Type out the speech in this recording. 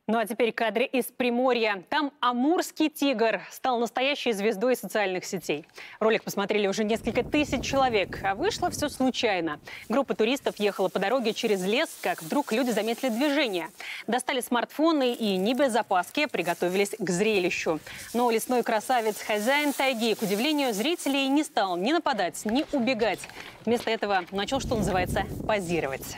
Ну а теперь кадры из Приморья. Там амурский тигр стал настоящей звездой социальных сетей. Ролик посмотрели уже несколько тысяч человек, а вышло все случайно. Группа туристов ехала по дороге через лес, как вдруг люди заметили движение. Достали смартфоны и не без опаски приготовились к зрелищу. Но лесной красавец, хозяин тайги, к удивлению зрителей, не стал ни нападать, ни убегать. Вместо этого начал, что называется, позировать.